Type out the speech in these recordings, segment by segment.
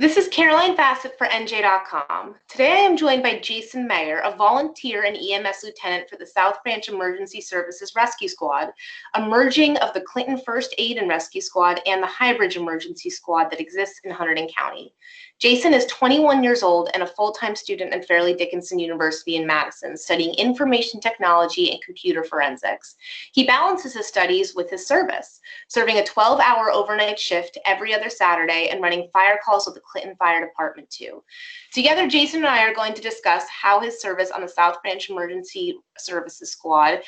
This is Caroline Fassett for NJ.com. Today I am joined by Jason Mayer, a volunteer and EMS lieutenant for the South Branch Emergency Services Rescue Squad, a merging of the Clinton First Aid and Rescue Squad and the High Bridge Emergency Squad that exists in Hunterdon County. Jason is 21 years old and a full-time student at Fairleigh Dickinson University in Madison, studying information technology and computer forensics. He balances his studies with his service, serving a 12-hour overnight shift every other Saturday and running fire calls with the Clinton Fire Department too. Together, Jason and I are going to discuss how his service on the South Branch Emergency Services Squad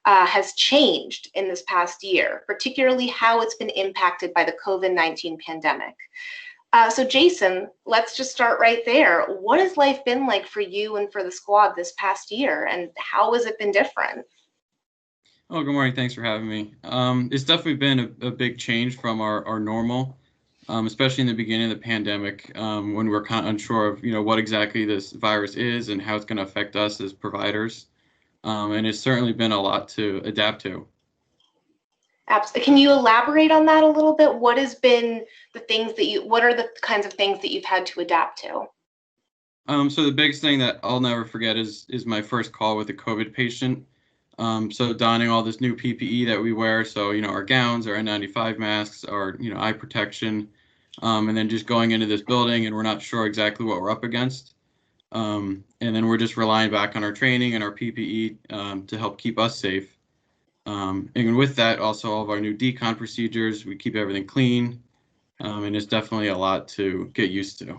has changed in this past year, particularly how it's been impacted by the COVID-19 pandemic. So Jason, let's just start right there. What has life been like for you and for the squad this past year, and how has it been different? Oh, good morning. Thanks for having me. It's definitely been a big change from our normal, especially in the beginning of the pandemic, when we were kind of unsure of, what exactly this virus is and how it's going to affect us as providers. And it's certainly been a lot to adapt to. Absolutely. Can you elaborate on that a little bit? What are the kinds of things that you've had to adapt to? So the biggest thing that I'll never forget is my first call with a COVID patient. So donning all this new PPE that we wear, so our gowns, our N95 masks, our eye protection, and then just going into this building and we're not sure exactly what we're up against, and then we're just relying back on our training and our PPE to help keep us safe. And with that, also all of our new decon procedures, we keep everything clean, and it's definitely a lot to get used to.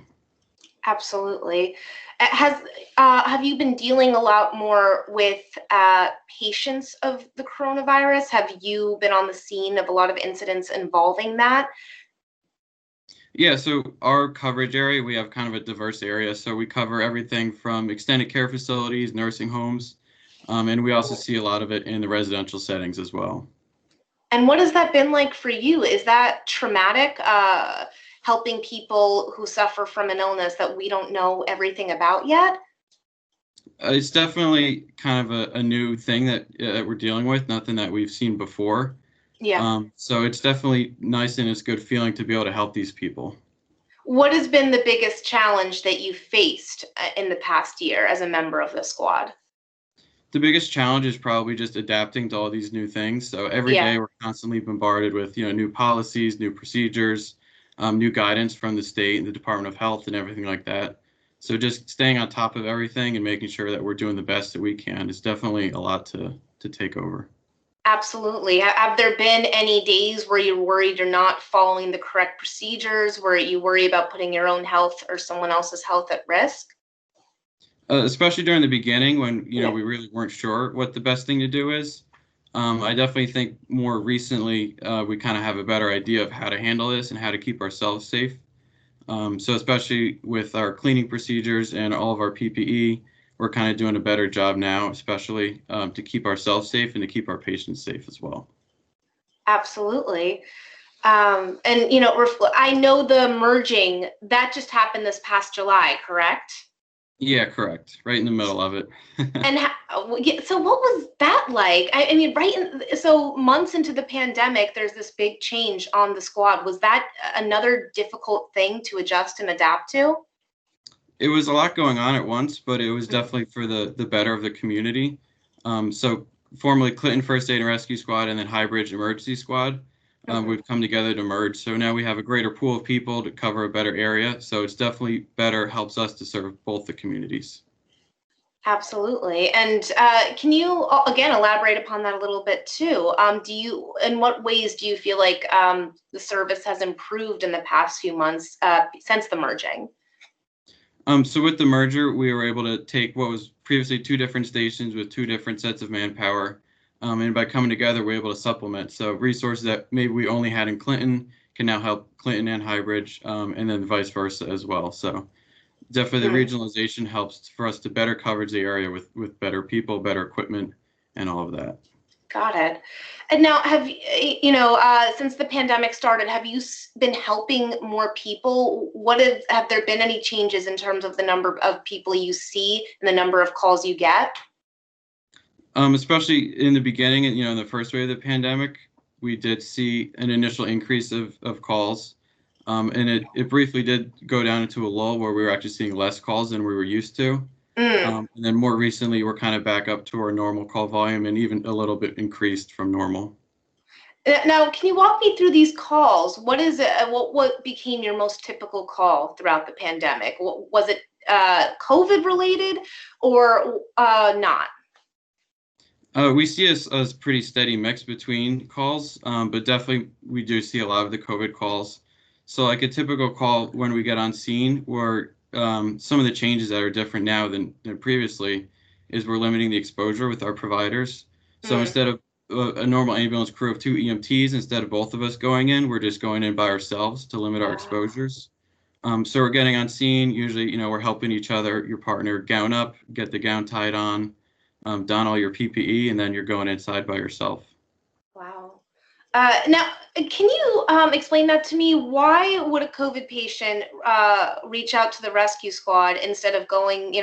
Absolutely. Have you been dealing a lot more with patients of the coronavirus? Have you been on the scene of a lot of incidents involving that? Yeah, so our coverage area, we have kind of a diverse area. So we cover everything from extended care facilities, nursing homes, and we also see a lot of it in the residential settings as well. And what has that been like for you? Is that traumatic? Helping people who suffer from an illness that we don't know everything about yet? It's definitely kind of a new thing that we're dealing with, nothing that we've seen before. Yeah. So it's definitely nice and it's a good feeling to be able to help these people. What has been the biggest challenge that you faced in the past year as a member of the squad? The biggest challenge is probably just adapting to all these new things. So every day we're constantly bombarded with, new policies, new procedures, new guidance from the state and the Department of Health and everything like that. So just staying on top of everything and making sure that we're doing the best that we can is definitely a lot to take over. Absolutely. Have there been any days where you're worried you're not following the correct procedures, where you worry about putting your own health or someone else's health at risk? Especially during the beginning when, we really weren't sure what the best thing to do is. I definitely think more recently we kind of have a better idea of how to handle this and how to keep ourselves safe. So especially with our cleaning procedures and all of our PPE, we're kind of doing a better job now, especially to keep ourselves safe and to keep our patients safe as well. Absolutely. And, I know the merging, that just happened this past July, correct? Yeah, correct. Right in the middle of it. And so what was that like? I mean, so months into the pandemic, there's this big change on the squad. Was that another difficult thing to adjust and adapt to? It was a lot going on at once, but it was definitely for the better of the community. So formerly Clinton First Aid and Rescue Squad and then High Bridge Emergency Squad. We've come together to merge. So now we have a greater pool of people to cover a better area. So it's definitely better, helps us to serve both the communities. Absolutely. And can you, again, elaborate upon that a little bit too? In what ways do you feel like the service has improved in the past few months since the merging? So with the merger, we were able to take what was previously two different stations with two different sets of manpower. And by coming together, we're able to supplement. So resources that maybe we only had in Clinton can now help Clinton and High Bridge, and then vice versa as well. So definitely the regionalization helps for us to better coverage the area with better people, better equipment, and all of that. Got it. And now since the pandemic started, have you been helping more people? Have there been any changes in terms of the number of people you see and the number of calls you get? Especially in the beginning, in the first wave of the pandemic, we did see an initial increase of calls. And it briefly did go down into a lull where we were actually seeing less calls than we were used to. Mm. And then more recently, we're kind of back up to our normal call volume and even a little bit increased from normal. Now, can you walk me through these calls? What is it? What became your most typical call throughout the pandemic? Was it COVID related or not? We see a pretty steady mix between calls, but definitely we do see a lot of the COVID calls. So like a typical call when we get on scene, where some of the changes that are different now than previously is we're limiting the exposure with our providers. So Mm. instead of a normal ambulance crew of 2 EMTs, instead of both of us going in, we're just going in by ourselves to limit our exposures. So we're getting on scene. Usually, we're helping each other, your partner gown up, get the gown tied on, don all your PPE, and then you're going inside by yourself. Wow. Now, can you explain that to me? Why would a COVID patient reach out to the rescue squad instead of going,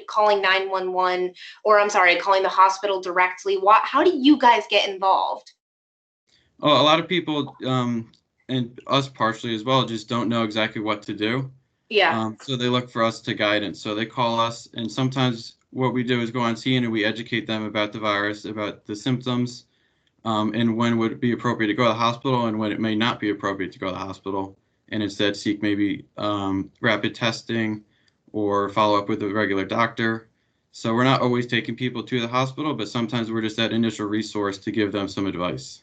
calling 911, or I'm sorry, calling the hospital directly? How do you guys get involved? Oh, a lot of people, and us partially as well, just don't know exactly what to do. Yeah. So they look for us to guidance. So they call us, and sometimes what we do is go on scene and we educate them about the virus, about the symptoms, and when would it be appropriate to go to the hospital and when it may not be appropriate to go to the hospital, and instead seek maybe rapid testing or follow up with a regular doctor. So we're not always taking people to the hospital, but sometimes we're just that initial resource to give them some advice.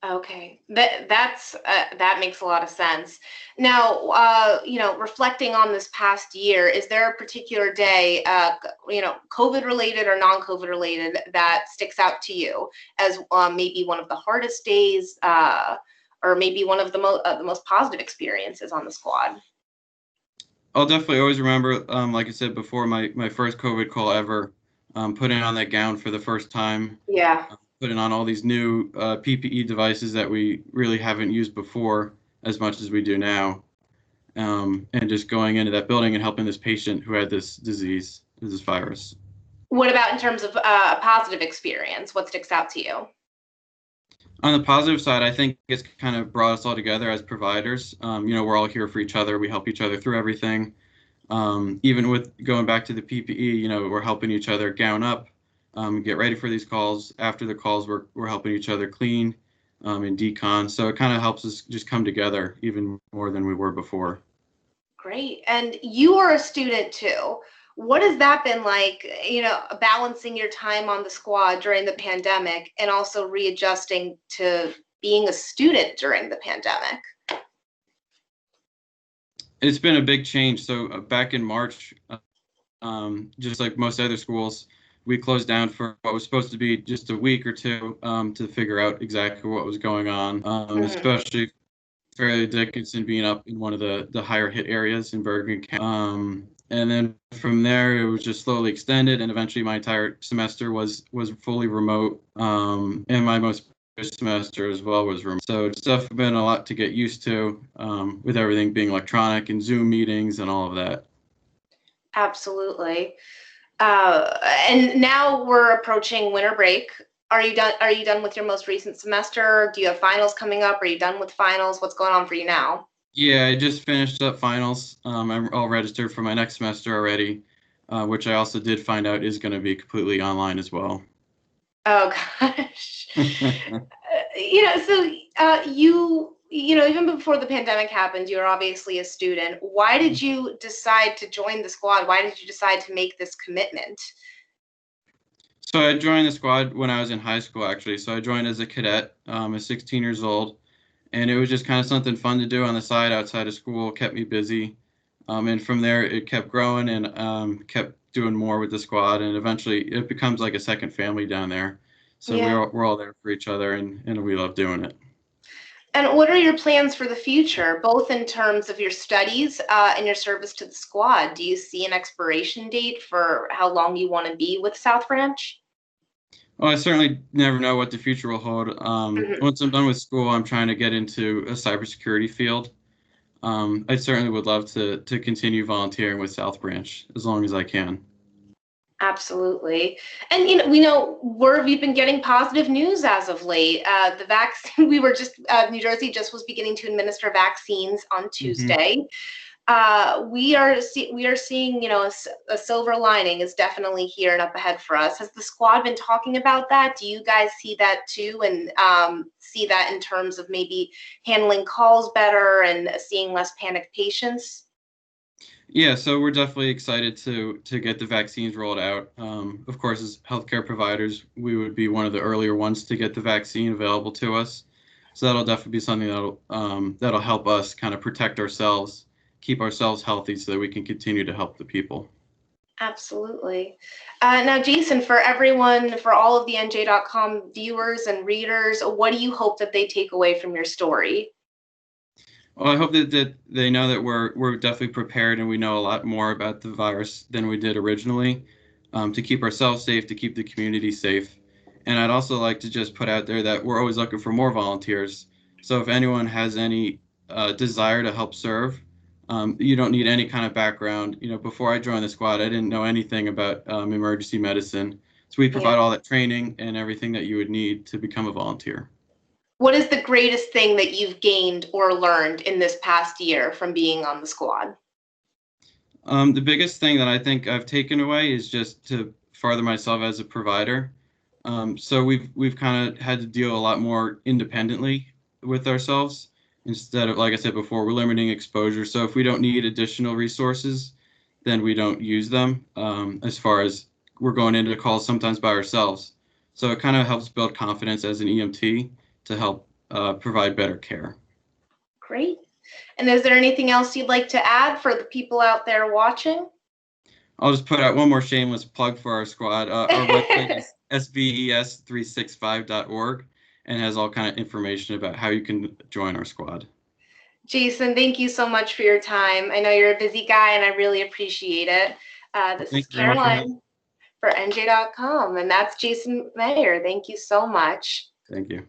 Okay, that makes a lot of sense. Now, reflecting on this past year, is there a particular day, COVID related or non-COVID related, that sticks out to you as maybe one of the hardest days, or maybe one of the most positive experiences on the squad? I'll definitely always remember, like I said before, my first COVID call ever, putting on that gown for the first time, Yeah. putting on all these new PPE devices that we really haven't used before as much as we do now, and just going into that building and helping this patient who had this disease, this virus. What about in terms of a positive experience? What sticks out to you? On the positive side, I think it's kind of brought us all together as providers. We're all here for each other. We help each other through everything. Even with going back to the PPE, we're helping each other gown up, get ready for these calls. After the calls, we're helping each other clean, and decon. So it kind of helps us just come together even more than we were before. Great. And you are a student too. What has that been like, balancing your time on the squad during the pandemic and also readjusting to being a student during the pandemic? It's been a big change. So back in March, just like most other schools, we closed down for what was supposed to be just a week or two, to figure out exactly what was going on, especially Fairleigh Dickinson being up in one of the higher hit areas in Bergen County. And then from there, it was just slowly extended, and eventually my entire semester was fully remote, and my most semester as well was remote. So it's definitely been a lot to get used to, with everything being electronic and Zoom meetings and all of that. Absolutely. And now we're approaching winter break. Are you done? Are you done with your most recent semester? Do you have finals coming up? Are you done with finals? What's going on for you now? Yeah, I just finished up finals. I'm all registered for my next semester already, which I also did find out is going to be completely online as well. Oh gosh. Even before the pandemic happened, you were obviously a student. Why did you decide to join the squad? Why did you decide to make this commitment? So I joined the squad when I was in high school, actually. So I joined as a cadet, at 16 years old, and it was just kind of something fun to do on the side outside of school, kept me busy. And from there, it kept growing and kept doing more with the squad, and eventually it becomes like a second family down there. So Yeah. we're all there for each other, and we love doing it. And what are your plans for the future, both in terms of your studies and your service to the squad? Do you see an expiration date for how long you want to be with South Branch? Well, I certainly never know what the future will hold. Mhm. Once I'm done with school, I'm trying to get into a cybersecurity field. I certainly would love to continue volunteering with South Branch as long as I can. Absolutely. And we know we've been getting positive news as of late. The vaccine, New Jersey just was beginning to administer vaccines on Hmm. Tuesday. We are seeing, a silver lining is definitely here and up ahead for us. Has the squad been talking about that? Do you guys see that too, and see that in terms of maybe handling calls better and seeing less panicked patients? Yeah, so we're definitely excited to get the vaccines rolled out. Of course, as healthcare providers, we would be one of the earlier ones to get the vaccine available to us. So that'll definitely be something that'll help us kind of protect ourselves, keep ourselves healthy, so that we can continue to help the people. Absolutely. Now, Jason, for everyone, for all of the NJ.com viewers and readers, what do you hope that they take away from your story? Well, I hope that they know that we're definitely prepared and we know a lot more about the virus than we did originally, to keep ourselves safe, to keep the community safe. And I'd also like to just put out there that we're always looking for more volunteers. So if anyone has any desire to help serve, you don't need any kind of background. Before I joined the squad, I didn't know anything about emergency medicine. So we Yeah. provide all that training and everything that you would need to become a volunteer. What is the greatest thing that you've gained or learned in this past year from being on the squad? The biggest thing that I think I've taken away is just to further myself as a provider. So we've kind of had to deal a lot more independently with ourselves instead of, like I said before, we're limiting exposure. So if we don't need additional resources, then we don't use them. As far as we're going into calls sometimes by ourselves. So it kind of helps build confidence as an EMT to help provide better care. Great. And is there anything else you'd like to add for the people out there watching? I'll just put out one more shameless plug for our squad. Our website is sves365.org and has all kind of information about how you can join our squad. Jason, thank you so much for your time. I know you're a busy guy and I really appreciate it. This is Thank you very much for having me. Caroline for NJ.com, and that's Jason Mayer. Thank you so much. Thank you.